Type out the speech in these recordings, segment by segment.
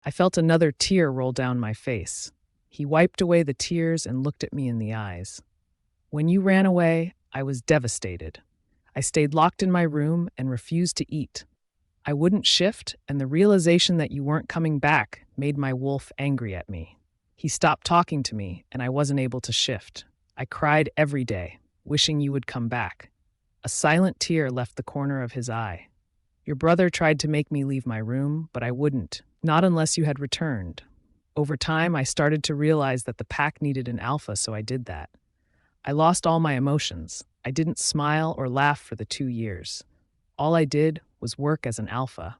I felt another tear roll down my face. He wiped away the tears and looked at me in the eyes. When you ran away, I was devastated. I stayed locked in my room and refused to eat. I wouldn't shift, and the realization that you weren't coming back made my wolf angry at me. He stopped talking to me, and I wasn't able to shift. I cried every day, wishing you would come back. A silent tear left the corner of his eye. Your brother tried to make me leave my room, but I wouldn't, not unless you had returned. Over time, I started to realize that the pack needed an alpha, so I did that. I lost all my emotions. I didn't smile or laugh for the 2 years. All I did was work as an alpha.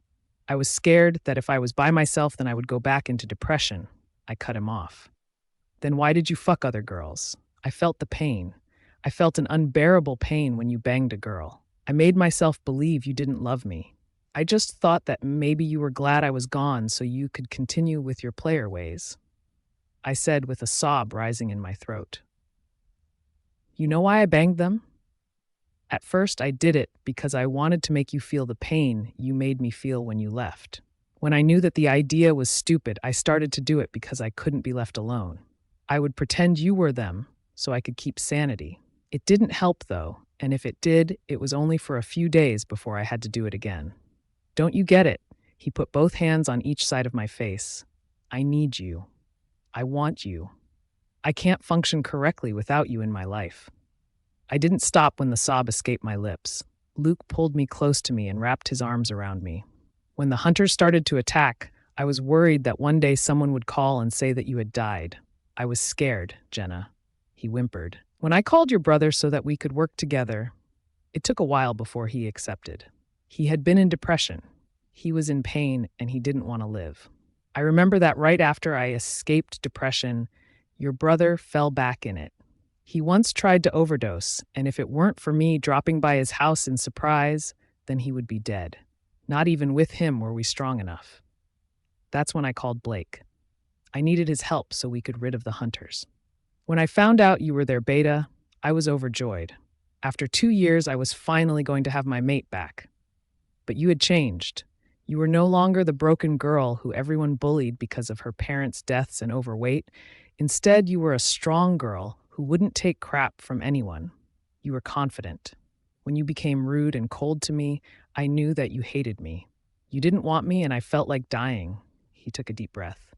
I was scared that if I was by myself, then I would go back into depression. I cut him off. Then why did you fuck other girls? I felt the pain. I felt an unbearable pain when you banged a girl. I made myself believe you didn't love me. I just thought that maybe you were glad I was gone so you could continue with your player ways. I said with a sob rising in my throat. You know why I banged them? At first, I did it because I wanted to make you feel the pain you made me feel when you left. When I knew that the idea was stupid, I started to do it because I couldn't be left alone. I would pretend you were them so I could keep sanity. It didn't help, though, and if it did, it was only for a few days before I had to do it again. Don't you get it? He put both hands on each side of my face. I need you. I want you. I can't function correctly without you in my life. I didn't stop when the sob escaped my lips. Luke pulled me close to me and wrapped his arms around me. When the hunters started to attack, I was worried that one day someone would call and say that you had died. I was scared, Jenna. He whimpered. When I called your brother so that we could work together, it took a while before he accepted. He had been in depression. He was in pain and he didn't want to live. I remember that right after I escaped depression, your brother fell back in it. He once tried to overdose, and if it weren't for me dropping by his house in surprise, then he would be dead. Not even with him were we strong enough. That's when I called Blake. I needed his help so we could rid of the hunters. When I found out you were their beta, I was overjoyed. After 2 years, I was finally going to have my mate back. But you had changed. You were no longer the broken girl who everyone bullied because of her parents' deaths and overweight. Instead, you were a strong girl who wouldn't take crap from anyone. You were confident. When you became rude and cold to me, I knew that you hated me. You didn't want me and I felt like dying. He took a deep breath.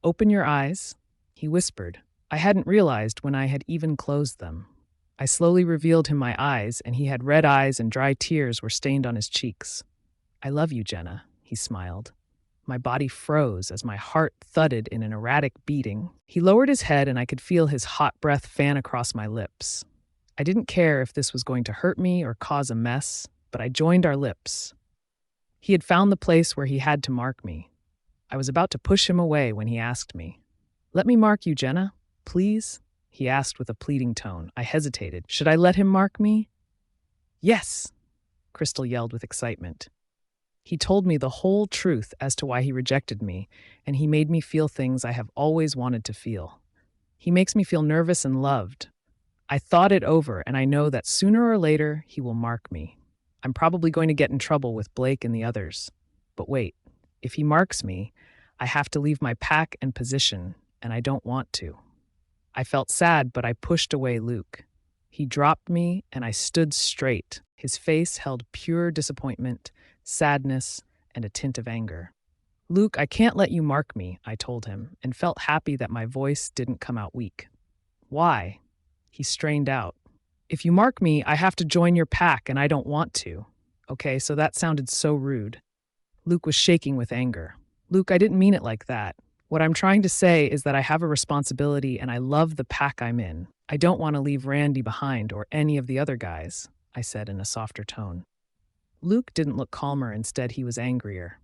Open your eyes, he whispered. I hadn't realized when I had even closed them. I slowly revealed him my eyes, and he had red eyes and dry tears were stained on his cheeks. I love you, Jenna, he smiled. My body froze as my heart thudded in an erratic beating. He lowered his head and I could feel his hot breath fan across my lips. I didn't care if this was going to hurt me or cause a mess, but I joined our lips. He had found the place where he had to mark me. I was about to push him away when he asked me, "Let me mark you, Jenna, please?" He asked with a pleading tone. I hesitated. Should I let him mark me? Yes, Crystal yelled with excitement. He told me the whole truth as to why he rejected me, and he made me feel things I have always wanted to feel. He makes me feel nervous and loved. I thought it over, and I know that sooner or later he will mark me. I'm probably going to get in trouble with Blake and the others. But wait, if he marks me, I have to leave my pack and position, and I don't want to. I felt sad, but I pushed away Luke. He dropped me, and I stood straight. His face held pure disappointment, sadness, and a tint of anger. Luke, I can't let you mark me, I told him, and felt happy that my voice didn't come out weak. Why? He strained out. If you mark me, I have to join your pack, and I don't want to. Okay, so that sounded so rude. Luke was shaking with anger. Luke, I didn't mean it like that. What I'm trying to say is that I have a responsibility and I love the pack I'm in. I don't want to leave Randy behind or any of the other guys, I said in a softer tone. Luke didn't look calmer, instead he was angrier.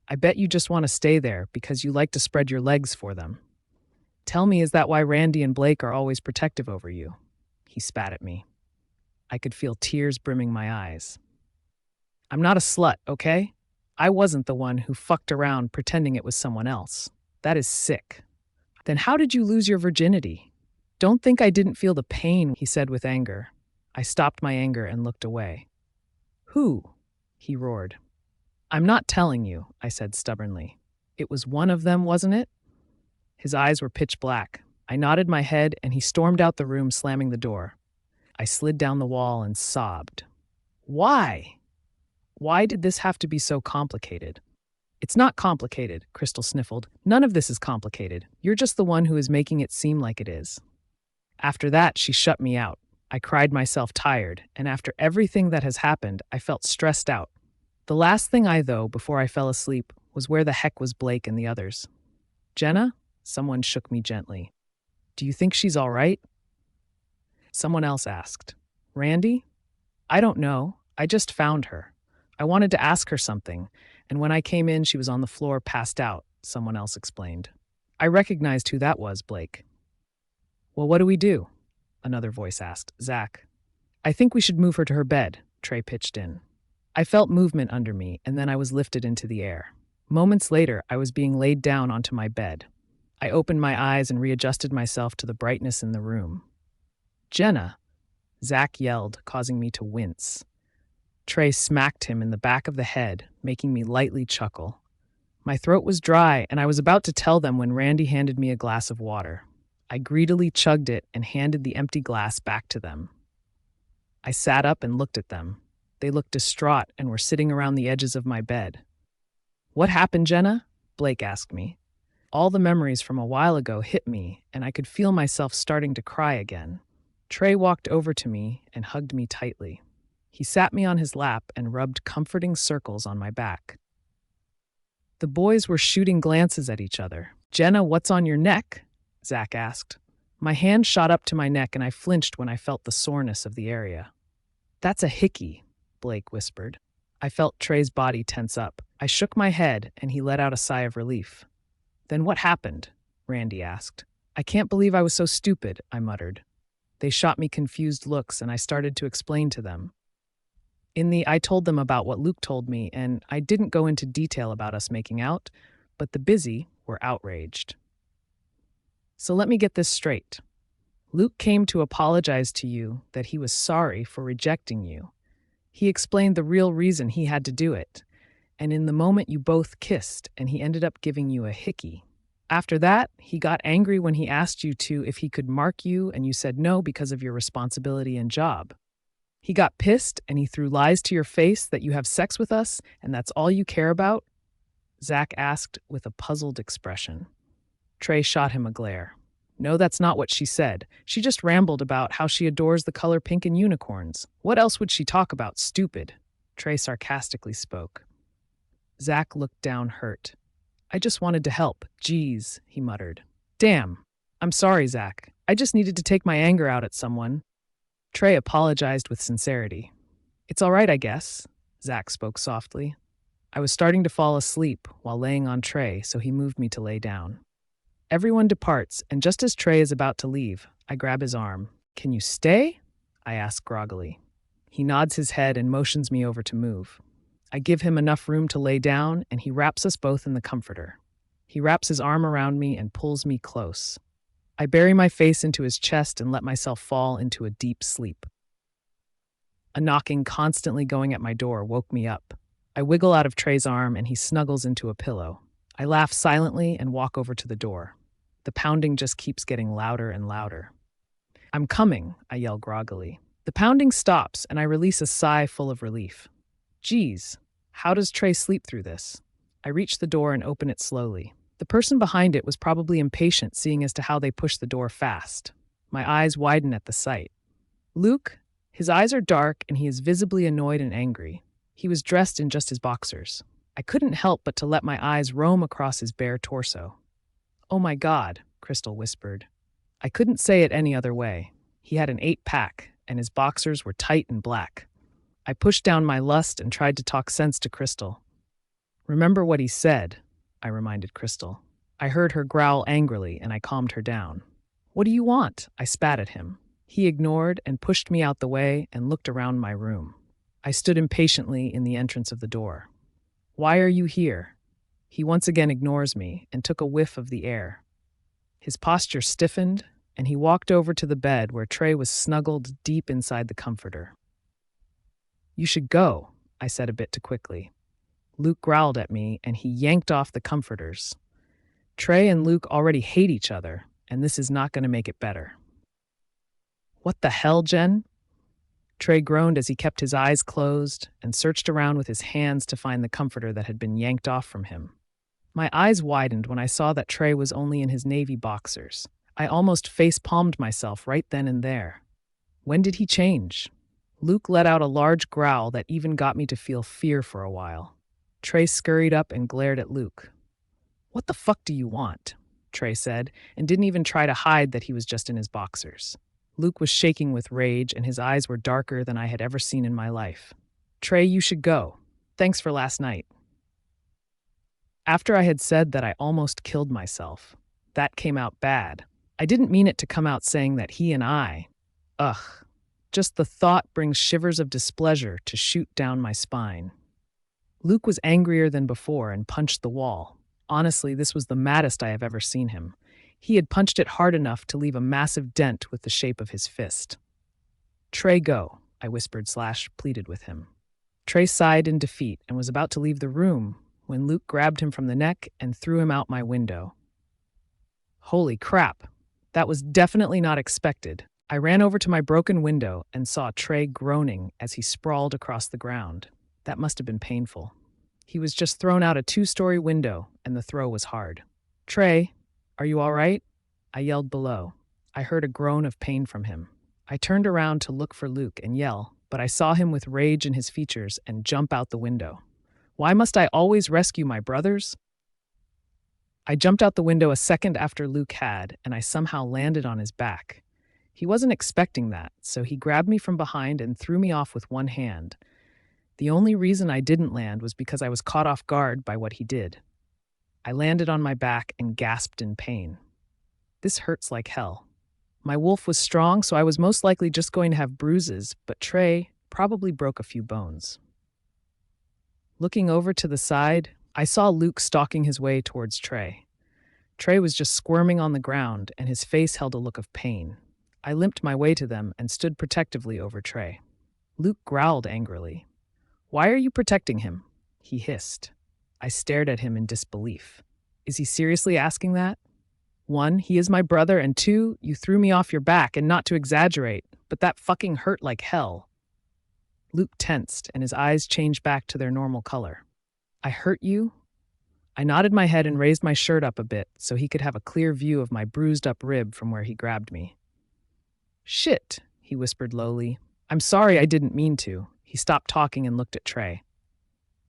I bet you just want to stay there because you like to spread your legs for them. Tell me, is that why Randy and Blake are always protective over you? He spat at me. I could feel tears brimming my eyes. I'm not a slut, okay? I wasn't the one who fucked around pretending it was someone else. That is sick. Then how did you lose your virginity? Don't think I didn't feel the pain, he said with anger. I stopped my anger and looked away. Who? He roared. I'm not telling you, I said stubbornly. It was one of them, wasn't it? His eyes were pitch black. I nodded my head, and he stormed out the room, slamming the door. I slid down the wall and sobbed. Why? Why did this have to be so complicated? It's not complicated, Crystal sniffled. None of this is complicated. You're just the one who is making it seem like it is. After that, she shut me out. I cried myself tired, and after everything that has happened, I felt stressed out. The last thing before I fell asleep, was where the heck was Blake and the others? Jenna? Someone shook me gently. Do you think she's all right? Someone else asked. Randy? I don't know. I just found her. I wanted to ask her something, and when I came in, she was on the floor, passed out, someone else explained. I recognized who that was, Blake. Well, what do we do? Another voice asked. Zach. I think we should move her to her bed, Trey pitched in. I felt movement under me, and then I was lifted into the air. Moments later, I was being laid down onto my bed. I opened my eyes and readjusted myself to the brightness in the room. Jenna, Zach yelled, causing me to wince. Trey smacked him in the back of the head, making me lightly chuckle. My throat was dry, and I was about to tell them when Randy handed me a glass of water. I greedily chugged it and handed the empty glass back to them. I sat up and looked at them. They looked distraught and were sitting around the edges of my bed. What happened, Jenna? Blake asked me. All the memories from a while ago hit me, and I could feel myself starting to cry again. Trey walked over to me and hugged me tightly. He sat me on his lap and rubbed comforting circles on my back. The boys were shooting glances at each other. Jenna, what's on your neck? Zach asked. My hand shot up to my neck and I flinched when I felt the soreness of the area. That's a hickey, Blake whispered. I felt Trey's body tense up. I shook my head and he let out a sigh of relief. Then what happened? Randy asked. I can't believe I was so stupid, I muttered. They shot me confused looks and I started to explain to them. I told them about what Luke told me, and I didn't go into detail about us making out, but the busy were outraged. So let me get this straight. Luke came to apologize to you that he was sorry for rejecting you. He explained the real reason he had to do it, and in the moment you both kissed, and he ended up giving you a hickey. After that, he got angry when he asked you if he could mark you, and you said no because of your responsibility and job. He got pissed and he threw lies to your face that you have sex with us and that's all you care about? Zach asked with a puzzled expression. Trey shot him a glare. No, that's not what she said. She just rambled about how she adores the color pink and unicorns. What else would she talk about, stupid? Trey sarcastically spoke. Zach looked down hurt. I just wanted to help. Geez, he muttered. Damn. I'm sorry, Zach. I just needed to take my anger out at someone. Trey apologized with sincerity. It's all right, I guess, Zach spoke softly. I was starting to fall asleep while laying on Trey, so he moved me to lay down. Everyone departs, and just as Trey is about to leave, I grab his arm. Can you stay? I ask groggily. He nods his head and motions me over to move. I give him enough room to lay down, and he wraps us both in the comforter. He wraps his arm around me and pulls me close. I bury my face into his chest and let myself fall into a deep sleep. A knocking constantly going at my door woke me up. I wiggle out of Trey's arm and he snuggles into a pillow. I laugh silently and walk over to the door. The pounding just keeps getting louder and louder. I'm coming, I yell groggily. The pounding stops and I release a sigh full of relief. Geez, how does Trey sleep through this? I reach the door and open it slowly. The person behind it was probably impatient, seeing as to how they pushed the door fast. My eyes widen at the sight. Luke, his eyes are dark and he is visibly annoyed and angry. He was dressed in just his boxers. I couldn't help but to let my eyes roam across his bare torso. Oh my God, Crystal whispered. I couldn't say it any other way. He had an 8-pack and his boxers were tight and black. I pushed down my lust and tried to talk sense to Crystal. Remember what he said, I reminded Crystal. I heard her growl angrily and I calmed her down. What do you want? I spat at him. He ignored and pushed me out the way and looked around my room. I stood impatiently in the entrance of the door. Why are you here? He once again ignores me and took a whiff of the air. His posture stiffened and he walked over to the bed where Trey was snuggled deep inside the comforter. You should go, I said a bit too quickly. Luke growled at me, and he yanked off the comforters. Trey and Luke already hate each other, and this is not going to make it better. What the hell, Jen? Trey groaned as he kept his eyes closed and searched around with his hands to find the comforter that had been yanked off from him. My eyes widened when I saw that Trey was only in his navy boxers. I almost face-palmed myself right then and there. When did he change? Luke let out a large growl that even got me to feel fear for a while. Trey scurried up and glared at Luke. "What the fuck do you want?" Trey said, and didn't even try to hide that he was just in his boxers. Luke was shaking with rage, and his eyes were darker than I had ever seen in my life. "Trey, you should go. Thanks for last night." After I had said that I almost killed myself, that came out bad. I didn't mean it to come out saying that he and I... Ugh. Just the thought brings shivers of displeasure to shoot down my spine. Luke was angrier than before and punched the wall. Honestly, this was the maddest I have ever seen him. He had punched it hard enough to leave a massive dent with the shape of his fist. "Trey, go," I whispered / pleaded with him. Trey sighed in defeat and was about to leave the room when Luke grabbed him from the neck and threw him out my window. Holy crap! That was definitely not expected. I ran over to my broken window and saw Trey groaning as he sprawled across the ground. That must have been painful. He was just thrown out a 2-story window, and the throw was hard. "Trey, are you all right?" I yelled below. I heard a groan of pain from him. I turned around to look for Luke and yell, but I saw him with rage in his features and jump out the window. Why must I always rescue my brothers? I jumped out the window a second after Luke had, and I somehow landed on his back. He wasn't expecting that, so he grabbed me from behind and threw me off with one hand. The only reason I didn't land was because I was caught off guard by what he did. I landed on my back and gasped in pain. This hurts like hell. My wolf was strong, so I was most likely just going to have bruises, but Trey probably broke a few bones. Looking over to the side, I saw Luke stalking his way towards Trey. Trey was just squirming on the ground, and his face held a look of pain. I limped my way to them and stood protectively over Trey. Luke growled angrily. "Why are you protecting him?" he hissed. I stared at him in disbelief. Is he seriously asking that? 1, he is my brother, and 2, you threw me off your back, and not to exaggerate, but that fucking hurt like hell. Luke tensed, and his eyes changed back to their normal color. "I hurt you?" I nodded my head and raised my shirt up a bit so he could have a clear view of my bruised-up rib from where he grabbed me. "Shit," he whispered lowly. "I'm sorry, I didn't mean to." He stopped talking and looked at Trey.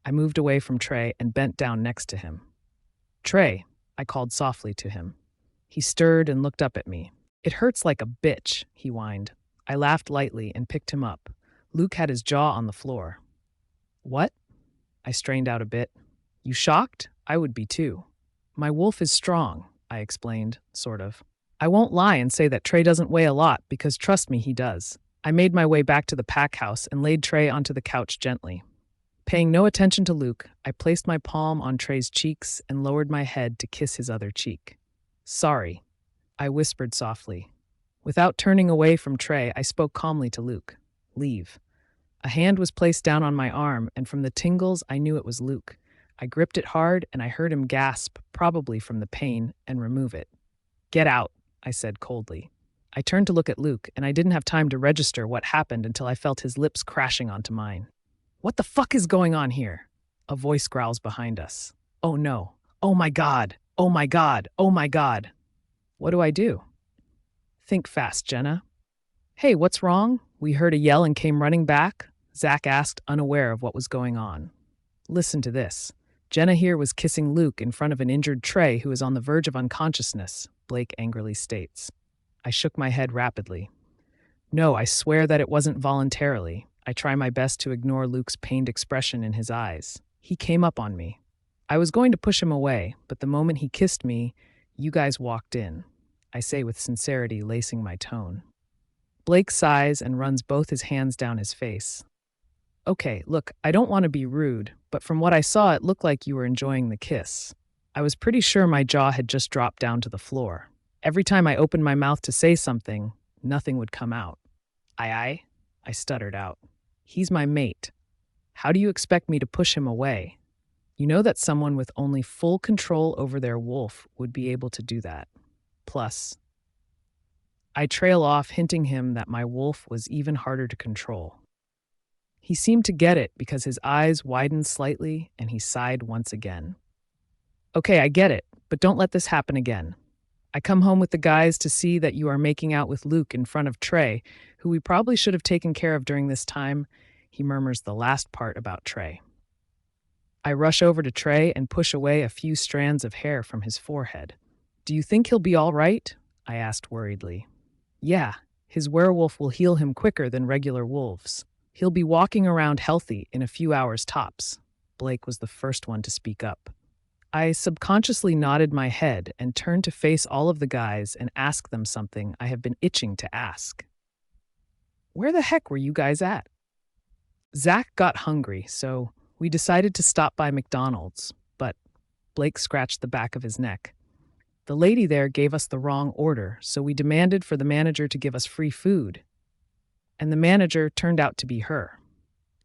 I moved away from Trey and bent down next to him. "Trey," I called softly to him. He stirred and looked up at me. "It hurts like a bitch," he whined. I laughed lightly and picked him up. Luke had his jaw on the floor. "What?" I strained out a bit. "You shocked? I would be too." "My wolf is strong," I explained, sort of. I won't lie and say that Trey doesn't weigh a lot, because trust me, he does. I made my way back to the pack house and laid Trey onto the couch gently. Paying no attention to Luke, I placed my palm on Trey's cheeks and lowered my head to kiss his other cheek. "Sorry," I whispered softly. Without turning away from Trey, I spoke calmly to Luke. "Leave." A hand was placed down on my arm, and from the tingles, I knew it was Luke. I gripped it hard, and I heard him gasp, probably from the pain, and remove it. "Get out," I said coldly. I turned to look at Luke, and I didn't have time to register what happened until I felt his lips crashing onto mine. "What the fuck is going on here?" A voice growls behind us. "Oh no. Oh my God. Oh my God. Oh my God." What do I do? Think fast, Jenna. "Hey, what's wrong?" We heard a yell and came running back. Zach asked, unaware of what was going on. "Listen to this. Jenna here was kissing Luke in front of an injured Trey who is on the verge of unconsciousness," Blake angrily states. I shook my head rapidly. "No, I swear that it wasn't voluntarily." I try my best to ignore Luke's pained expression in his eyes. "He came up on me. I was going to push him away, but the moment he kissed me, you guys walked in," I say with sincerity lacing my tone. Blake sighs and runs both his hands down his face. "Okay, look, I don't want to be rude, but from what I saw, it looked like you were enjoying the kiss." I was pretty sure my jaw had just dropped down to the floor. Every time I opened my mouth to say something, nothing would come out. Aye, I stuttered out. "He's my mate. How do you expect me to push him away?" You know that someone with only full control over their wolf would be able to do that. Plus, I trail off, hinting him that my wolf was even harder to control. He seemed to get it because his eyes widened slightly and he sighed once again. Okay, I get it, but don't let this happen again. I come home with the guys to see that you are making out with Luke in front of Trey, who we probably should have taken care of during this time. He murmurs the last part about Trey. I rush over to Trey and push away a few strands of hair from his forehead. Do you think he'll be all right? I asked worriedly. Yeah, his werewolf will heal him quicker than regular wolves. He'll be walking around healthy in a few hours tops. Blake was the first one to speak up. I subconsciously nodded my head and turned to face all of the guys and ask them something I have been itching to ask. Where the heck were you guys at? Zach got hungry, so we decided to stop by McDonald's, but Blake scratched the back of his neck. The lady there gave us the wrong order, so we demanded for the manager to give us free food. And the manager turned out to be her.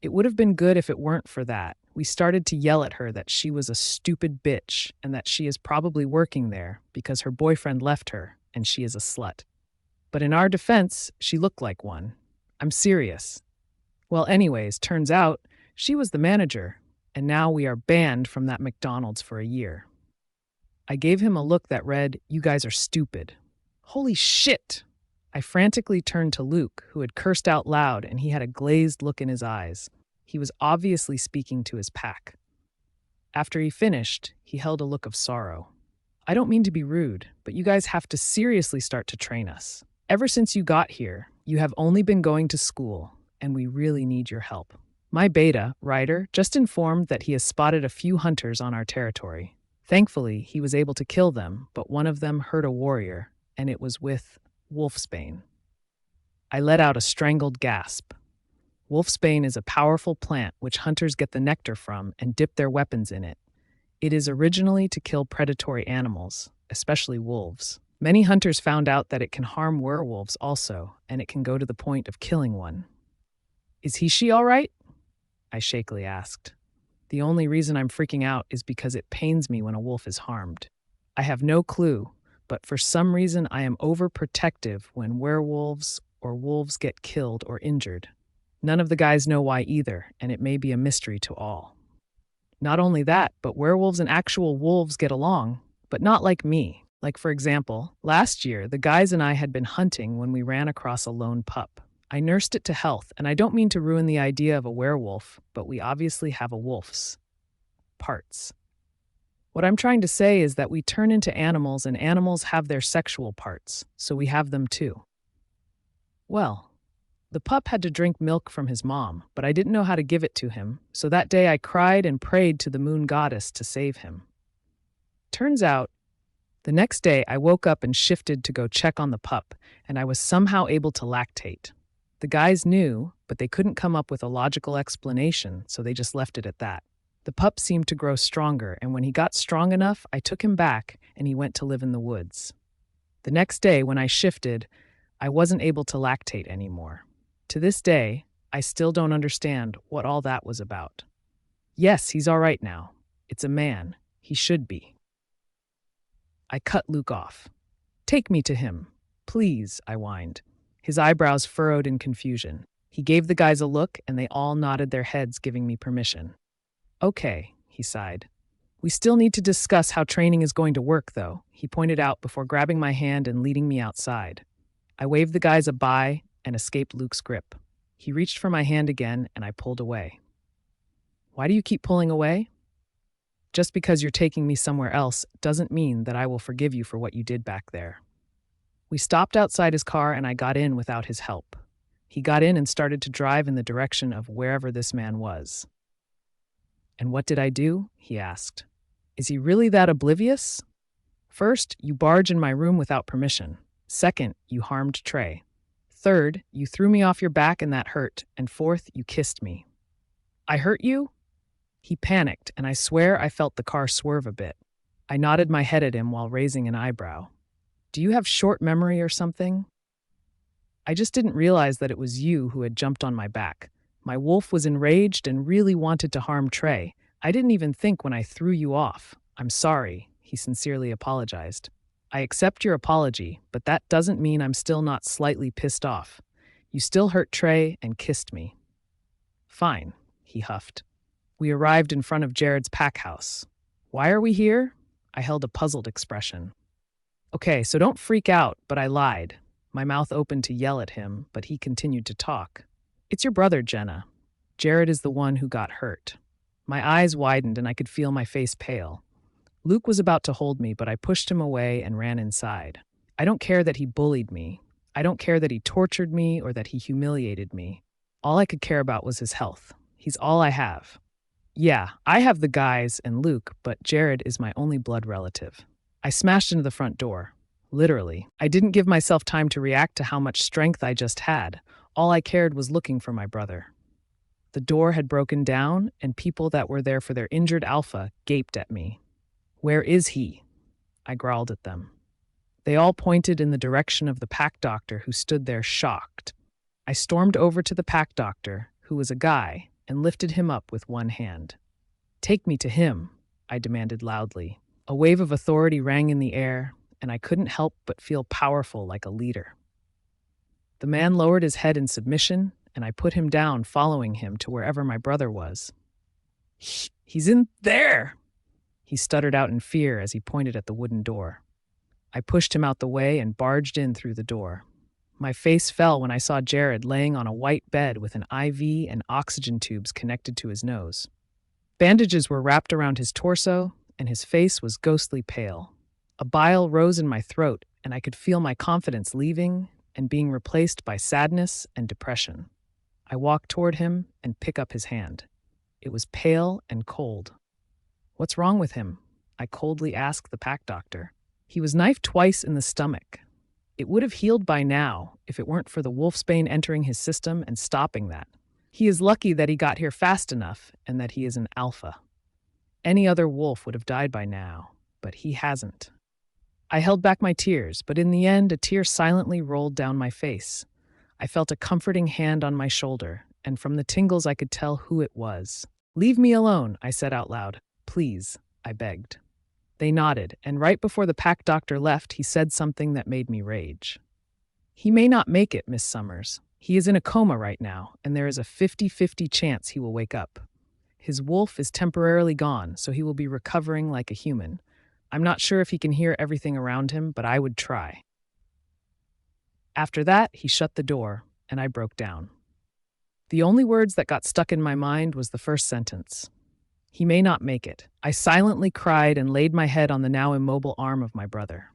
It would have been good if it weren't for that. We started to yell at her that she was a stupid bitch and that she is probably working there because her boyfriend left her and she is a slut. But in our defense, she looked like one. I'm serious. Well, anyways, turns out she was the manager, and now we are banned from that McDonald's for a year. I gave him a look that read, "You guys are stupid." Holy shit! I frantically turned to Luke, who had cursed out loud, and he had a glazed look in his eyes. He was obviously speaking to his pack. After he finished, he held a look of sorrow. I don't mean to be rude, but you guys have to seriously start to train us. Ever since you got here, you have only been going to school, and we really need your help. My beta, Ryder, just informed that he has spotted a few hunters on our territory. Thankfully, he was able to kill them, but one of them hurt a warrior, and it was with wolfsbane. I let out a strangled gasp. Wolfsbane is a powerful plant which hunters get the nectar from and dip their weapons in it. It is originally to kill predatory animals, especially wolves. Many hunters found out that it can harm werewolves also, and it can go to the point of killing one. Is she all right? I shakily asked. The only reason I'm freaking out is because it pains me when a wolf is harmed. I have no clue, but for some reason I am overprotective when werewolves or wolves get killed or injured. None of the guys know why either, and it may be a mystery to all. Not only that, but werewolves and actual wolves get along, but not like me. Like, for example, last year, the guys and I had been hunting when we ran across a lone pup. I nursed it to health, and I don't mean to ruin the idea of a werewolf, but we obviously have a wolf's parts. What I'm trying to say is that we turn into animals, and animals have their sexual parts, so we have them too. Well, the pup had to drink milk from his mom, but I didn't know how to give it to him, so that day I cried and prayed to the moon goddess to save him. Turns out, the next day I woke up and shifted to go check on the pup, and I was somehow able to lactate. The guys knew, but they couldn't come up with a logical explanation, so they just left it at that. The pup seemed to grow stronger, and when he got strong enough, I took him back, and he went to live in the woods. The next day, when I shifted, I wasn't able to lactate anymore. To this day, I still don't understand what all that was about. Yes, he's all right now. It's a man. He should be. I cut Luke off. Take me to him. Please, I whined. His eyebrows furrowed in confusion. He gave the guys a look, and they all nodded their heads, giving me permission. Okay, he sighed. We still need to discuss how training is going to work, though, he pointed out before grabbing my hand and leading me outside. I waved the guys a bye and escaped Luke's grip. He reached for my hand again, and I pulled away. Why do you keep pulling away? Just because you're taking me somewhere else doesn't mean that I will forgive you for what you did back there. We stopped outside his car, and I got in without his help. He got in and started to drive in the direction of wherever this man was. And what did I do? He asked. Is he really that oblivious? First, you barged in my room without permission. Second, you harmed Trey. Third, you threw me off your back and that hurt. And fourth, you kissed me. I hurt you? He panicked, and I swear I felt the car swerve a bit. I nodded my head at him while raising an eyebrow. Do you have short memory or something? I just didn't realize that it was you who had jumped on my back. My wolf was enraged and really wanted to harm Trey. I didn't even think when I threw you off. I'm sorry, he sincerely apologized. I accept your apology, but that doesn't mean I'm still not slightly pissed off. You still hurt Trey and kissed me. Fine, he huffed. We arrived in front of Jared's pack house. Why are we here? I held a puzzled expression. Okay, so don't freak out, but I lied. My mouth opened to yell at him, but he continued to talk. It's your brother, Jenna. Jared is the one who got hurt. My eyes widened and I could feel my face pale. Luke was about to hold me, but I pushed him away and ran inside. I don't care that he bullied me. I don't care that he tortured me or that he humiliated me. All I could care about was his health. He's all I have. Yeah, I have the guys and Luke, but Jared is my only blood relative. I smashed into the front door. Literally. I didn't give myself time to react to how much strength I just had. All I cared was looking for my brother. The door had broken down, and people that were there for their injured alpha gaped at me. Where is he? I growled at them. They all pointed in the direction of the pack doctor who stood there shocked. I stormed over to the pack doctor, who was a guy, and lifted him up with one hand. Take me to him, I demanded loudly. A wave of authority rang in the air, and I couldn't help but feel powerful like a leader. The man lowered his head in submission, and I put him down, following him to wherever my brother was. He's in there, he stuttered out in fear as he pointed at the wooden door. I pushed him out the way and barged in through the door. My face fell when I saw Jared laying on a white bed with an IV and oxygen tubes connected to his nose. Bandages were wrapped around his torso, and his face was ghostly pale. A bile rose in my throat, and I could feel my confidence leaving and being replaced by sadness and depression. I walked toward him and picked up his hand. It was pale and cold. What's wrong with him? I coldly asked the pack doctor. He was knifed twice in the stomach. It would have healed by now if it weren't for the wolfsbane entering his system and stopping that. He is lucky that he got here fast enough and that he is an alpha. Any other wolf would have died by now, but he hasn't. I held back my tears, but in the end, a tear silently rolled down my face. I felt a comforting hand on my shoulder, and from the tingles I could tell who it was. Leave me alone, I said out loud. Please, I begged. They nodded, and right before the pack doctor left, he said something that made me rage. He may not make it, Miss Summers. He is in a coma right now, and there is a 50-50 chance he will wake up. His wolf is temporarily gone, so he will be recovering like a human. I'm not sure if he can hear everything around him, but I would try. After that, he shut the door, and I broke down. The only words that got stuck in my mind was the first sentence. He may not make it. I silently cried and laid my head on the now immobile arm of my brother.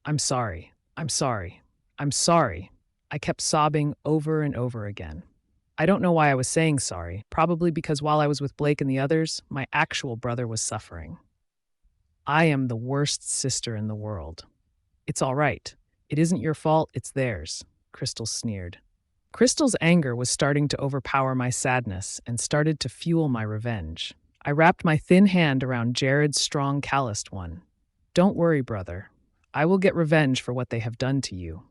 I'm sorry. I'm sorry. I'm sorry. I kept sobbing over and over again. I don't know why I was saying sorry, probably because while I was with Blake and the others, my actual brother was suffering. I am the worst sister in the world. It's all right. It isn't your fault, it's theirs, Crystal sneered. Crystal's anger was starting to overpower my sadness and started to fuel my revenge. I wrapped my thin hand around Jared's strong, calloused one. Don't worry, brother. I will get revenge for what they have done to you.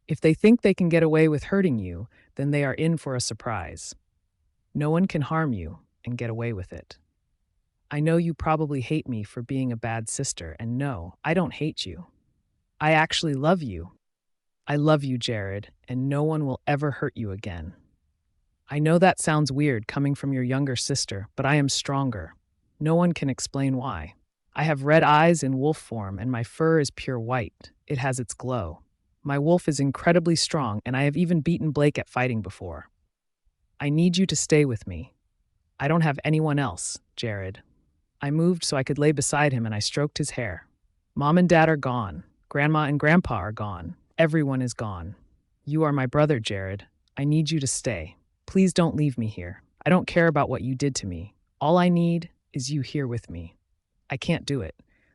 If they think they can get away with hurting you, then they are in for a surprise. No one can harm you and get away with it. I know you probably hate me for being a bad sister, and no, I don't hate you. I actually love you. I love you, Jared, and no one will ever hurt you again. I know that sounds weird coming from your younger sister, but I am stronger. No one can explain why. I have red eyes in wolf form, and my fur is pure white. It has its glow. My wolf is incredibly strong, and I have even beaten Blake at fighting before. I need you to stay with me. I don't have anyone else, Jared. I moved so I could lay beside him, and I stroked his hair. Mom and Dad are gone. Grandma and Grandpa are gone. Everyone is gone. You are my brother, Jared. I need you to stay. Please don't leave me here. I don't care about what you did to me. All I need is you here with me. I can't do it.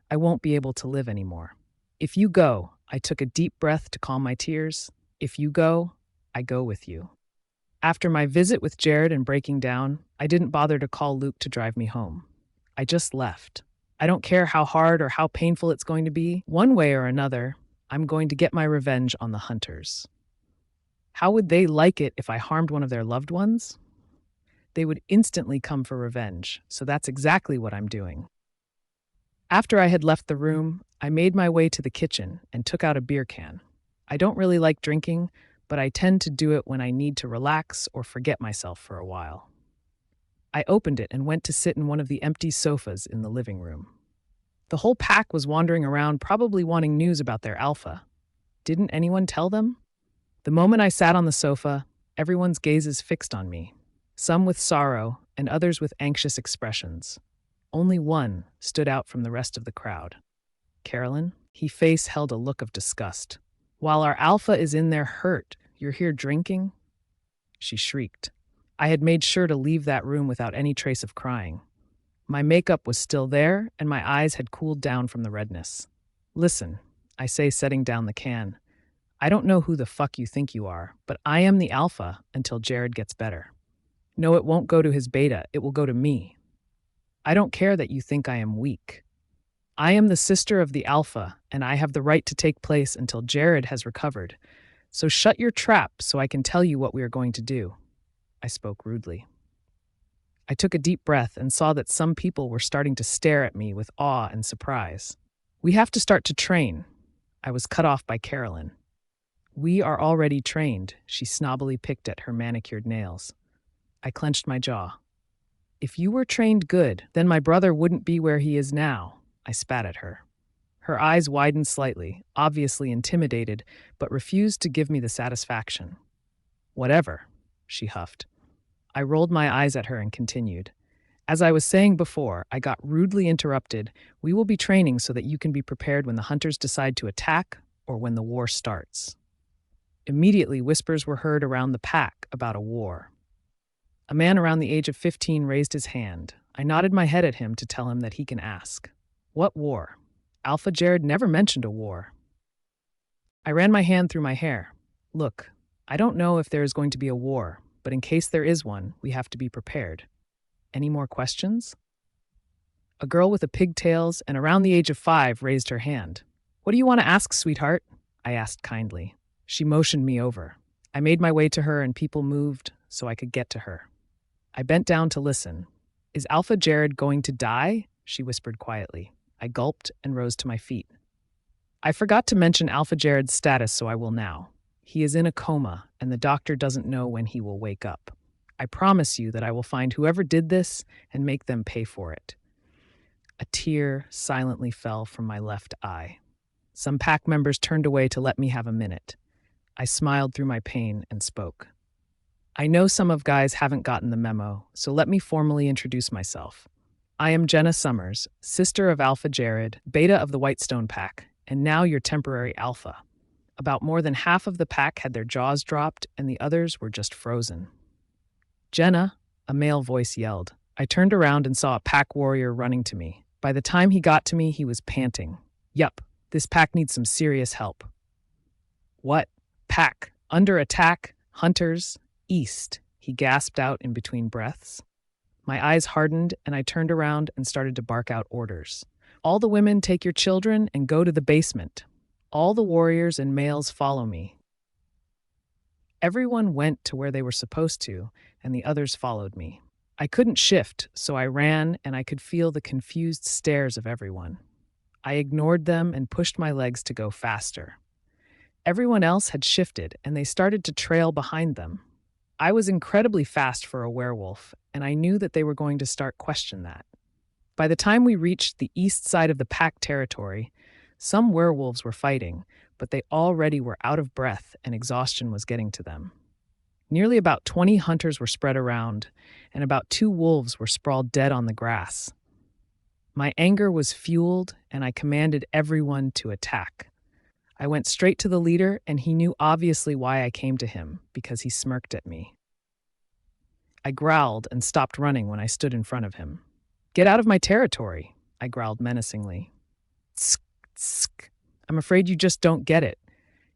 I won't be able to live anymore. If you go, I took a deep breath to calm my tears. If you go, I go with you. After my visit with Jared and breaking down, I didn't bother to call Luke to drive me home. I just left. I don't care how hard or how painful it's going to be. One way or another, I'm going to get my revenge on the hunters. How would they like it if I harmed one of their loved ones? they would instantly come for revenge, so that's exactly what I'm doing. After I had left the room, I made my way to the kitchen and took out a beer can. I don't really like drinking, but I tend to do it when I need to relax or forget myself for a while. I opened it and went to sit in one of the empty sofas in the living room. The whole pack was wandering around, probably wanting news about their alpha. Didn't anyone tell them? The moment I sat on the sofa, everyone's gazes fixed on me, some with sorrow and others with anxious expressions. Only one stood out from the rest of the crowd. Carolyn, his face held a look of disgust. While our alpha is in there hurt, you're here drinking? She shrieked. I had made sure to leave that room without any trace of crying. My makeup was still there, and my eyes had cooled down from the redness. Listen, I say, setting down the can. I don't know who the fuck you think you are, but I am the alpha until Jared gets better. No, it won't go to his beta, it will go to me. I don't care that you think I am weak. I am the sister of the alpha, and I have the right to take place until Jared has recovered. So shut your trap so I can tell you what we are going to do. I spoke rudely. I took a deep breath and saw that some people were starting to stare at me with awe and surprise. We have to start to train. I was cut off by Carolyn. We are already trained, she snobbily picked at her manicured nails. I clenched my jaw. If you were trained good, then my brother wouldn't be where he is now, I spat at her. Her eyes widened slightly, obviously intimidated, but refused to give me the satisfaction. Whatever, she huffed. I rolled my eyes at her and continued. As I was saying before, I got rudely interrupted. We will be training so that you can be prepared when the hunters decide to attack or when the war starts. Immediately, whispers were heard around the pack about a war. A man around the age of 15 raised his hand. I nodded my head at him to tell him that he can ask. What war? Alpha Jared never mentioned a war. I ran my hand through my hair. Look, I don't know if there is going to be a war, but in case there is one, we have to be prepared. Any more questions? A girl with a pigtails and around the age of 5 raised her hand. What do you want to ask, sweetheart? I asked kindly. She motioned me over. I made my way to her and people moved so I could get to her. I bent down to listen. Is Alpha Jared going to die? She whispered quietly. I gulped and rose to my feet. I forgot to mention Alpha Jared's status, so I will now. He is in a coma, and the doctor doesn't know when he will wake up. I promise you that I will find whoever did this and make them pay for it. A tear silently fell from my left eye. Some pack members turned away to let me have a minute. I smiled through my pain and spoke. I know some of guys haven't gotten the memo, so let me formally introduce myself. I am Jenna Summers, sister of Alpha Jared, beta of the Whitestone Pack, and now your temporary alpha. About more than half of the pack had their jaws dropped, and the others were just frozen. Jenna, a male voice yelled. I turned around and saw a pack warrior running to me. By the time he got to me, he was panting. Yup, this pack needs some serious help. What? Pack? Under attack? Hunters? East, he gasped out in between breaths. My eyes hardened, and I turned around and started to bark out orders. All the women take your children and go to the basement. All the warriors and males follow me. Everyone went to where they were supposed to, and the others followed me. I couldn't shift, so I ran, and I could feel the confused stares of everyone. I ignored them and pushed my legs to go faster. Everyone else had shifted, and they started to trail behind them. I was incredibly fast for a werewolf, and I knew that they were going to start question that. By the time we reached the east side of the pack territory, some werewolves were fighting, but they already were out of breath and exhaustion was getting to them. Nearly about 20 hunters were spread around, and about 2 wolves were sprawled dead on the grass. My anger was fueled, and I commanded everyone to attack. I went straight to the leader, and he knew obviously why I came to him, because he smirked at me. I growled and stopped running when I stood in front of him. Get out of my territory, I growled menacingly. Tsk, tsk. I'm afraid you just don't get it.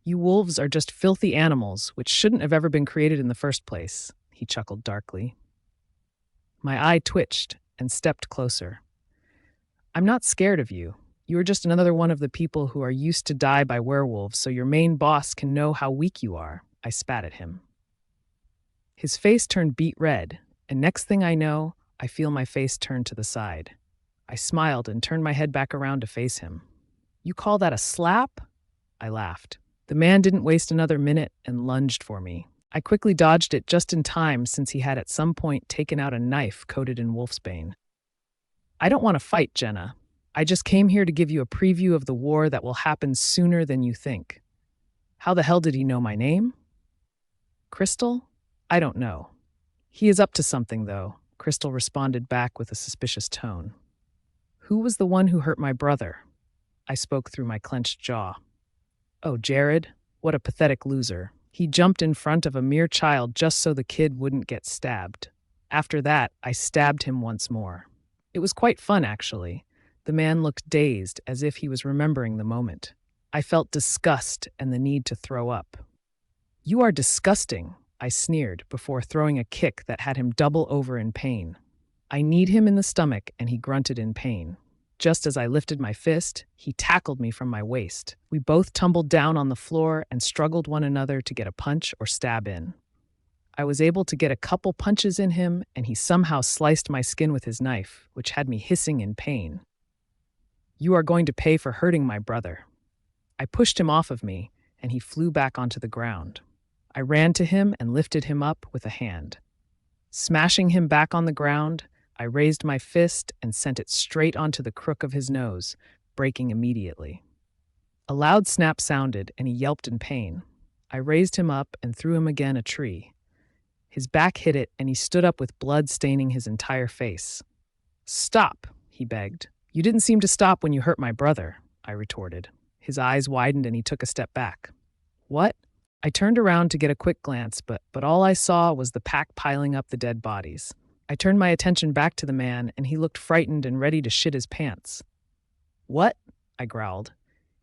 You wolves are just filthy animals, which shouldn't have ever been created in the first place, he chuckled darkly. My eye twitched and stepped closer. I'm not scared of you. You are just another one of the people who are used to die by werewolves so your main boss can know how weak you are, I spat at him. His face turned beet red, And next thing I know, I feel my face turn to the side. I smiled and turned my head back around to face him. "You call that a slap?" I laughed. The man didn't waste another minute and lunged for me. I quickly dodged it just in time since he had at some point taken out a knife coated in wolfsbane. "I don't want to fight, Jenna. I just came here to give you a preview of the war that will happen sooner than you think." "How the hell did he know my name?" "Crystal? I don't know. He is up to something, though," Crystal responded back with a suspicious tone. "Who was the one who hurt my brother?" I spoke through my clenched jaw. "Oh, Jared, what a pathetic loser. He jumped in front of a mere child just so the kid wouldn't get stabbed. After that, I stabbed him once more. It was quite fun, actually." The man looked dazed, as if he was remembering the moment. I felt disgust and the need to throw up. "You are disgusting," I sneered before throwing a kick that had him double over in pain. I kneed him in the stomach and he grunted in pain. Just as I lifted my fist, he tackled me from my waist. We both tumbled down on the floor and struggled one another to get a punch or stab in. I was able to get a couple punches in him, and he somehow sliced my skin with his knife, which had me hissing in pain. "You are going to pay for hurting my brother." I pushed him off of me, and he flew back onto the ground. I ran to him and lifted him up with a hand. Smashing him back on the ground, I raised my fist and sent it straight onto the crook of his nose, breaking immediately. A loud snap sounded, and he yelped in pain. I raised him up and threw him again a tree. His back hit it, and he stood up with blood staining his entire face. "Stop," he begged. "You didn't seem to stop when you hurt my brother," I retorted. His eyes widened and he took a step back. "What?" I turned around to get a quick glance, but all I saw was the pack piling up the dead bodies. I turned my attention back to the man, and he looked frightened and ready to shit his pants. "What?" I growled.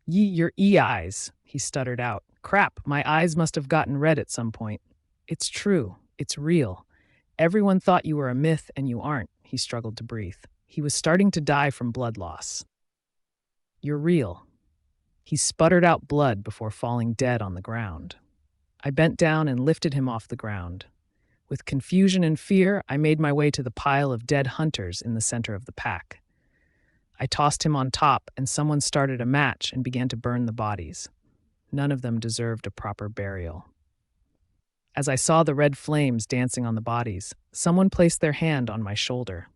Your eyes," he stuttered out. "Crap, my eyes must have gotten red at some point." "It's true. It's real. Everyone thought you were a myth, and you aren't," he struggled to breathe. He was starting to die from blood loss. "You're real." He sputtered out blood before falling dead on the ground. I bent down and lifted him off the ground. With confusion and fear, I made my way to the pile of dead hunters in the center of the pack. I tossed him on top, and someone started a match and began to burn the bodies. None of them deserved a proper burial. As I saw the red flames dancing on the bodies, someone placed their hand on my shoulder.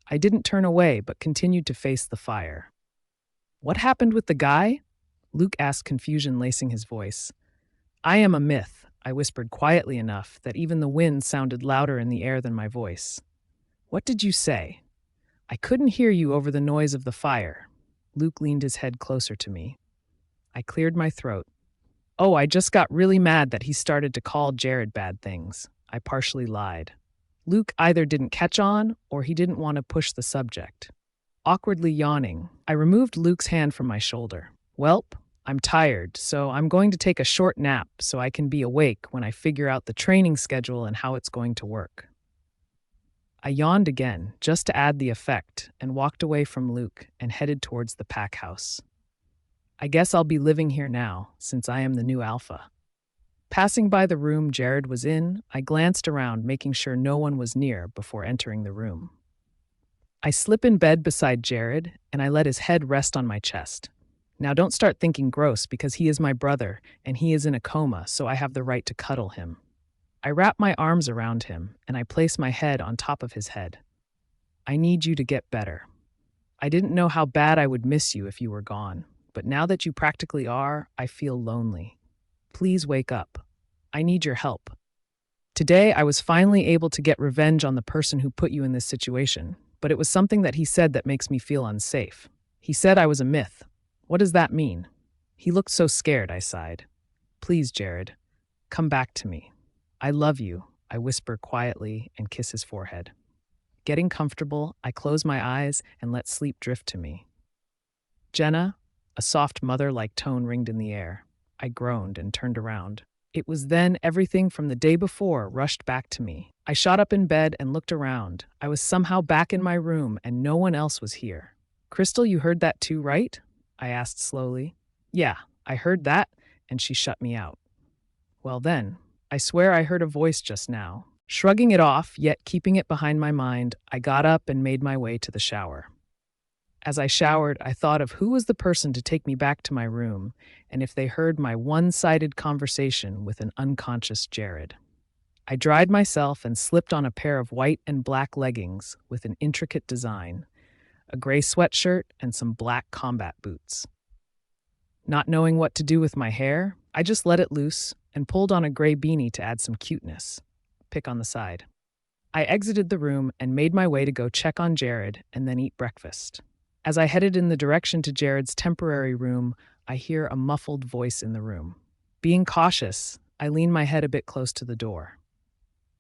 I didn't turn away, but continued to face the fire. "What happened with the guy?" Luke asked, confusion lacing his voice. "I am a myth," I whispered quietly enough that even the wind sounded louder in the air than my voice. "What did you say?" "I couldn't hear you over the noise of the fire." Luke leaned his head closer to me. I cleared my throat. "Oh, I just got really mad that he started to call Jared bad things." I partially lied. Luke either didn't catch on or he didn't want to push the subject. Awkwardly yawning, I removed Luke's hand from my shoulder. "Welp, I'm tired, so I'm going to take a short nap so I can be awake when I figure out the training schedule and how it's going to work." I yawned again, just to add the effect, and walked away from Luke and headed towards the pack house. I guess I'll be living here now, since I am the new alpha. Passing by the room Jared was in, I glanced around, making sure no one was near before entering the room. I slip in bed beside Jared, and I let his head rest on my chest. Now don't start thinking gross, because he is my brother, and he is in a coma, so I have the right to cuddle him. I wrap my arms around him, and I place my head on top of his head. "I need you to get better. I didn't know how bad I would miss you if you were gone, but now that you practically are, I feel lonely. Please wake up. I need your help. Today, I was finally able to get revenge on the person who put you in this situation, but it was something that he said that makes me feel unsafe. He said I was a myth. What does that mean?" He looked so scared, I sighed. "Please, Jared, come back to me. I love you," I whisper quietly and kiss his forehead. Getting comfortable, I close my eyes and let sleep drift to me. "Jenna," a soft mother-like tone ringed in the air. I groaned and turned around. It was then everything from the day before rushed back to me. I shot up in bed and looked around. I was somehow back in my room and no one else was here. "Crystal, you heard that too, right?" I asked slowly. "Yeah, I heard that, and she shut me out." "Well then, I swear I heard a voice just now." Shrugging it off, yet keeping it behind my mind, I got up and made my way to the shower. As I showered, I thought of who was the person to take me back to my room, and if they heard my one-sided conversation with an unconscious Jared. I dried myself and slipped on a pair of white and black leggings with an intricate design, a gray sweatshirt, and some black combat boots. Not knowing what to do with my hair, I just let it loose and pulled on a gray beanie to add some cuteness. Pick on the side. I exited the room and made my way to go check on Jared and then eat breakfast. As I headed in the direction to Jared's temporary room, I hear a muffled voice in the room. Being cautious, I lean my head a bit close to the door.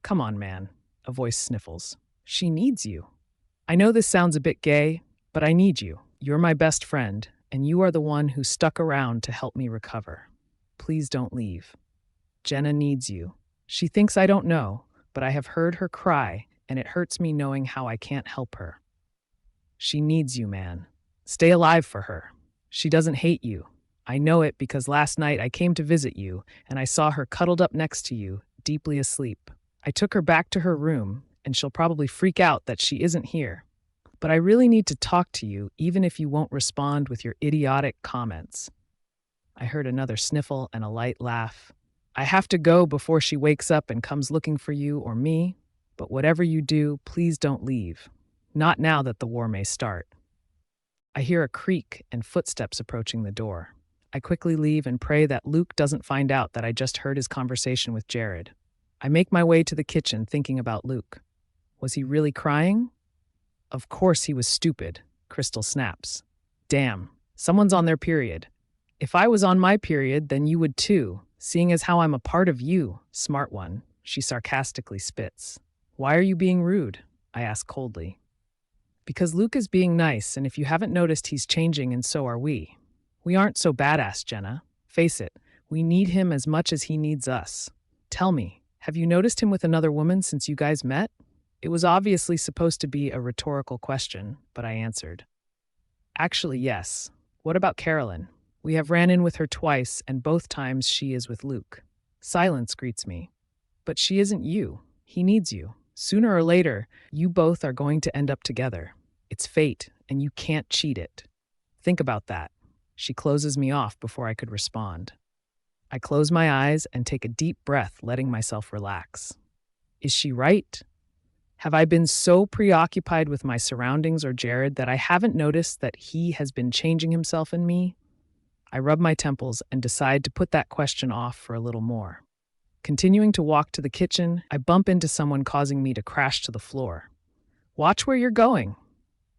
"Come on, man," a voice sniffles. "She needs you." I know this sounds a bit gay, but I need you. You're my best friend, and you are the one who stuck around to help me recover. Please don't leave. Jenna needs you. She thinks I don't know, but I have heard her cry, and it hurts me knowing how I can't help her. She needs you, man. Stay alive for her. She doesn't hate you. I know it because last night I came to visit you, and I saw her cuddled up next to you, deeply asleep. I took her back to her room, and she'll probably freak out that she isn't here. But I really need to talk to you, even if you won't respond with your idiotic comments. I heard another sniffle and a light laugh. I have to go before she wakes up and comes looking for you or me, but whatever you do, please don't leave. Not now that the war may start. I hear a creak and footsteps approaching the door. I quickly leave and pray that Luke doesn't find out that I just heard his conversation with Jared. I make my way to the kitchen thinking about Luke. Was he really crying? Of course he was stupid. Crystal snaps. Damn, someone's on their period. If I was on my period, then you would too, seeing as how I'm a part of you, smart one, she sarcastically spits. Why are you being rude? I ask coldly. Because Luke is being nice, and if you haven't noticed, he's changing, and so are we. We aren't so badass, Jenna. Face it, we need him as much as he needs us. Tell me, have you noticed him with another woman since you guys met? It was obviously supposed to be a rhetorical question, but I answered. Actually, yes. What about Carolyn? We have ran in with her twice, and both times she is with Luke. Silence greets me. But she isn't you. He needs you. Sooner or later, you both are going to end up together. It's fate, and you can't cheat it. Think about that. She closes me off before I could respond. I close my eyes and take a deep breath, letting myself relax. Is she right? Have I been so preoccupied with my surroundings or Jared that I haven't noticed that he has been changing himself in me? I rub my temples and decide to put that question off for a little more. Continuing to walk to the kitchen, I bump into someone causing me to crash to the floor. Watch where you're going.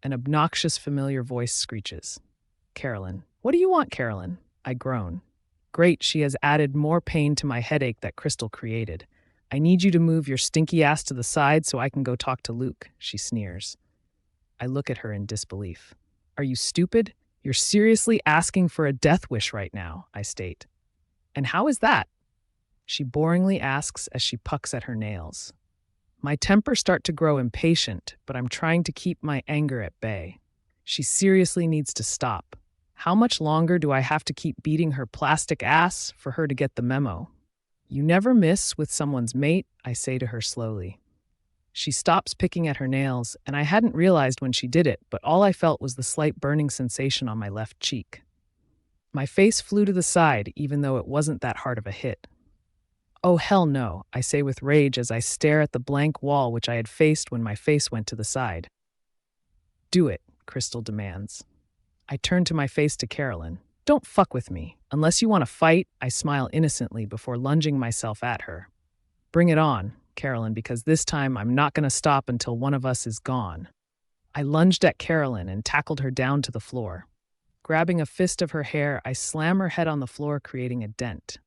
An obnoxious familiar voice screeches. Carolyn. What do you want, Carolyn? I groan. Great, she has added more pain to my headache that Crystal created. I need you to move your stinky ass to the side so I can go talk to Luke, she sneers. I look at her in disbelief. Are you stupid? You're seriously asking for a death wish right now, I state. And how is that? She boringly asks as she pucks at her nails. My temper starts to grow impatient, but I'm trying to keep my anger at bay. She seriously needs to stop. How much longer do I have to keep beating her plastic ass for her to get the memo? You never miss with someone's mate, I say to her slowly. She stops picking at her nails, and I hadn't realized when she did it, but all I felt was the slight burning sensation on my left cheek. My face flew to the side, even though it wasn't that hard of a hit. Oh, hell no, I say with rage as I stare at the blank wall which I had faced when my face went to the side. Do it, Crystal demands. I turn to my face to Carolyn. Don't fuck with me. Unless you want to fight, I smile innocently before lunging myself at her. Bring it on, Carolyn, because this time I'm not going to stop until one of us is gone. I lunged at Carolyn and tackled her down to the floor. Grabbing a fist of her hair, I slam her head on the floor, creating a dent.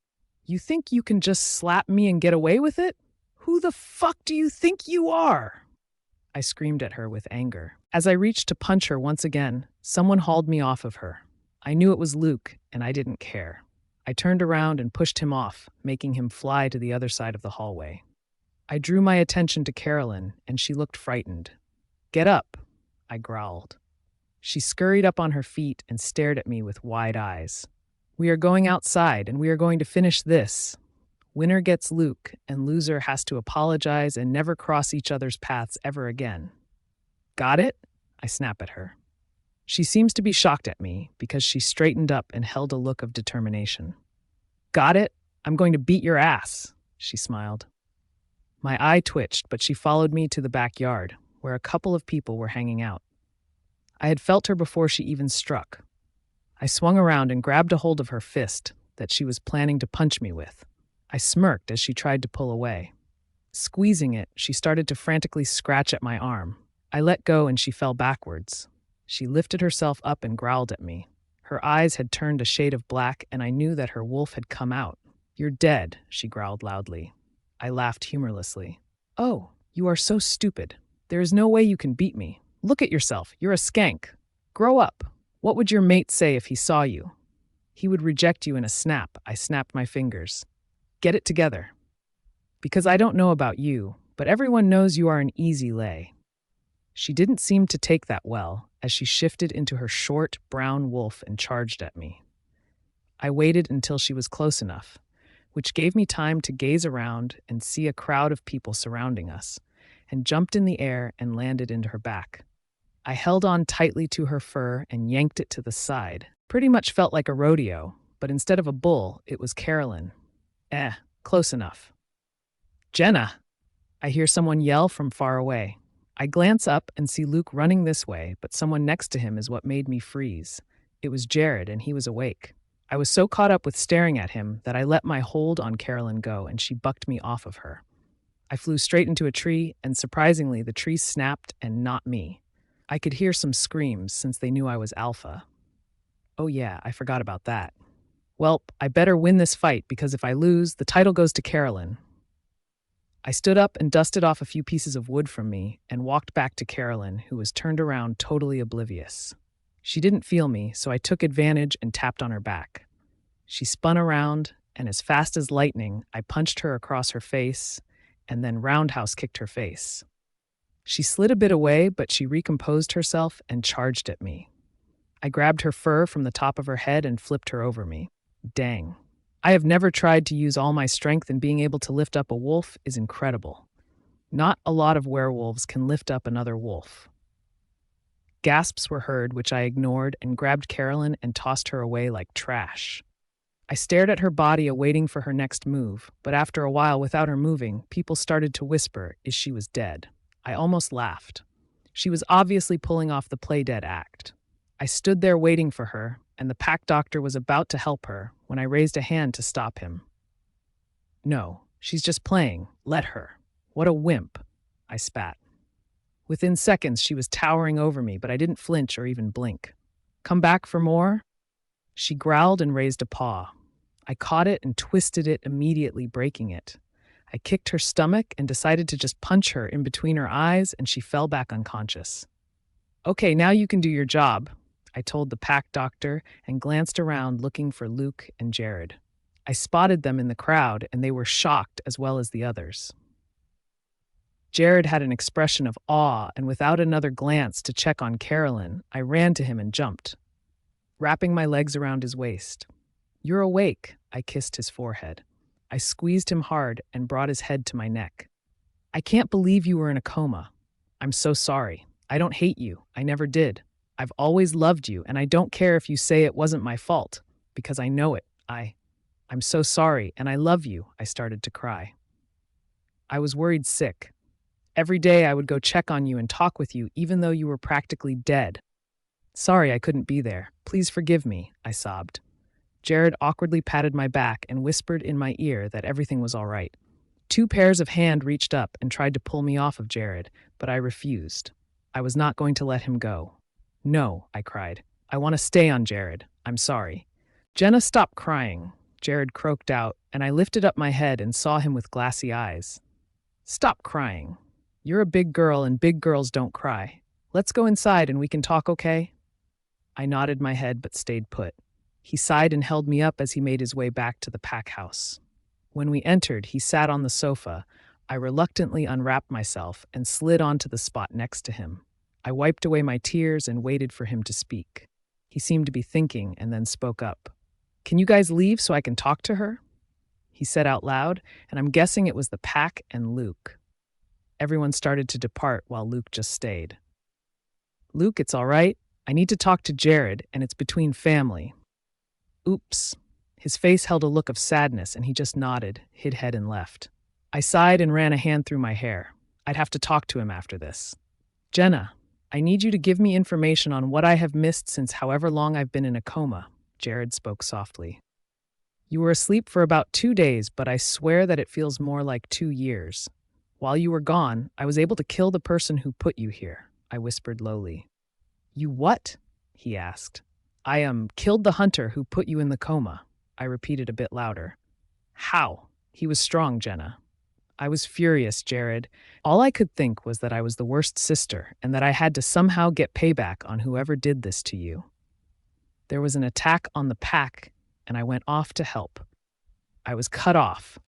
You think you can just slap me and get away with it? Who the fuck do you think you are? I screamed at her with anger. As I reached to punch her once again, someone hauled me off of her. I knew it was Luke, and I didn't care. I turned around and pushed him off, making him fly to the other side of the hallway. I drew my attention to Carolyn, and she looked frightened. Get up, I growled. She scurried up on her feet and stared at me with wide eyes. We are going outside, and we are going to finish this. Winner gets Luke, and loser has to apologize and never cross each other's paths ever again. Got it? I snap at her. She seems to be shocked at me because she straightened up and held a look of determination. Got it? I'm going to beat your ass, she smiled. My eye twitched, but she followed me to the backyard, where a couple of people were hanging out. I had felt her before she even struck. I swung around and grabbed a hold of her fist that she was planning to punch me with. I smirked as she tried to pull away. Squeezing it, she started to frantically scratch at my arm. I let go and she fell backwards. She lifted herself up and growled at me. Her eyes had turned a shade of black, and I knew that her wolf had come out. You're dead, she growled loudly. I laughed humorlessly. Oh, you are so stupid. There is no way you can beat me. Look at yourself. You're a skank. Grow up. What would your mate say if he saw you? He would reject you in a snap. I snapped my fingers. Get it together. Because I don't know about you, but everyone knows you are an easy lay. She didn't seem to take that well, as she shifted into her short, brown wolf and charged at me. I waited until she was close enough, which gave me time to gaze around and see a crowd of people surrounding us, and jumped in the air and landed into her back. I held on tightly to her fur and yanked it to the side. Pretty much felt like a rodeo, but instead of a bull, it was Carolyn. Close enough. Jenna! I hear someone yell from far away. I glance up and see Luke running this way, but someone next to him is what made me freeze. It was Jared, and he was awake. I was so caught up with staring at him that I let my hold on Carolyn go, and she bucked me off of her. I flew straight into a tree, and surprisingly, the tree snapped and not me. I could hear some screams since they knew I was alpha. Oh yeah, I forgot about that. Well, I better win this fight because if I lose, the title goes to Carolyn. I stood up and dusted off a few pieces of wood from me and walked back to Carolyn, who was turned around totally oblivious. She didn't feel me, so I took advantage and tapped on her back. She spun around, and as fast as lightning, I punched her across her face and then roundhouse kicked her face. She slid a bit away, but she recomposed herself and charged at me. I grabbed her fur from the top of her head and flipped her over me. Dang. I have never tried to use all my strength, and being able to lift up a wolf is incredible. Not a lot of werewolves can lift up another wolf. Gasps were heard, which I ignored and grabbed Carolyn and tossed her away like trash. I stared at her body, awaiting for her next move, but after a while, without her moving, people started to whisper she was dead. I almost laughed. She was obviously pulling off the play dead act. I stood there waiting for her, and the pack doctor was about to help her when I raised a hand to stop him. No, she's just playing. Let her. What a wimp, I spat. Within seconds, she was towering over me, but I didn't flinch or even blink. Come back for more? She growled and raised a paw. I caught it and twisted it, immediately breaking it. I kicked her stomach and decided to just punch her in between her eyes, and she fell back unconscious. Okay, now you can do your job, I told the pack doctor and glanced around looking for Luke and Jared. I spotted them in the crowd, and they were shocked as well as the others. Jared had an expression of awe, and without another glance to check on Carolyn, I ran to him and jumped, wrapping my legs around his waist. You're awake, I kissed his forehead. I squeezed him hard and brought his head to my neck. I can't believe you were in a coma. I'm so sorry. I don't hate you. I never did. I've always loved you, and I don't care if you say it wasn't my fault, because I know it. I'm so sorry, and I love you, I started to cry. I was worried sick. Every day I would go check on you and talk with you, even though you were practically dead. Sorry I couldn't be there. Please forgive me, I sobbed. Jared awkwardly patted my back and whispered in my ear that everything was all right. 2 pairs of hands reached up and tried to pull me off of Jared, but I refused. I was not going to let him go. No, I cried. I want to stay on Jared. I'm sorry. Jenna, stop crying, Jared croaked out, and I lifted up my head and saw him with glassy eyes. Stop crying. You're a big girl, and big girls don't cry. Let's go inside and we can talk, okay? I nodded my head but stayed put. He sighed and held me up as he made his way back to the pack house. When we entered, he sat on the sofa. I reluctantly unwrapped myself and slid onto the spot next to him. I wiped away my tears and waited for him to speak. He seemed to be thinking and then spoke up. Can you guys leave so I can talk to her? He he said out loud, and I'm guessing it was the pack and Luke. Everyone started to depart while Luke just stayed. Luke, it's all right. I need to talk to Jared, and it's between family. Oops. His face held a look of sadness, and he just nodded, hid head, and left. I sighed and ran a hand through my hair. I'd have to talk to him after this. Jenna, I need you to give me information on what I have missed since however long I've been in a coma, Jared spoke softly. You were asleep for about 2 days, but I swear that it feels more like 2 years. While you were gone, I was able to kill the person who put you here, I whispered lowly. You what? He asked. I killed the hunter who put you in the coma, I repeated a bit louder. How? He was strong, Jenna. I was furious, Jared. All I could think was that I was the worst sister and that I had to somehow get payback on whoever did this to you. There was an attack on the pack, and I went off to help. I was cut off,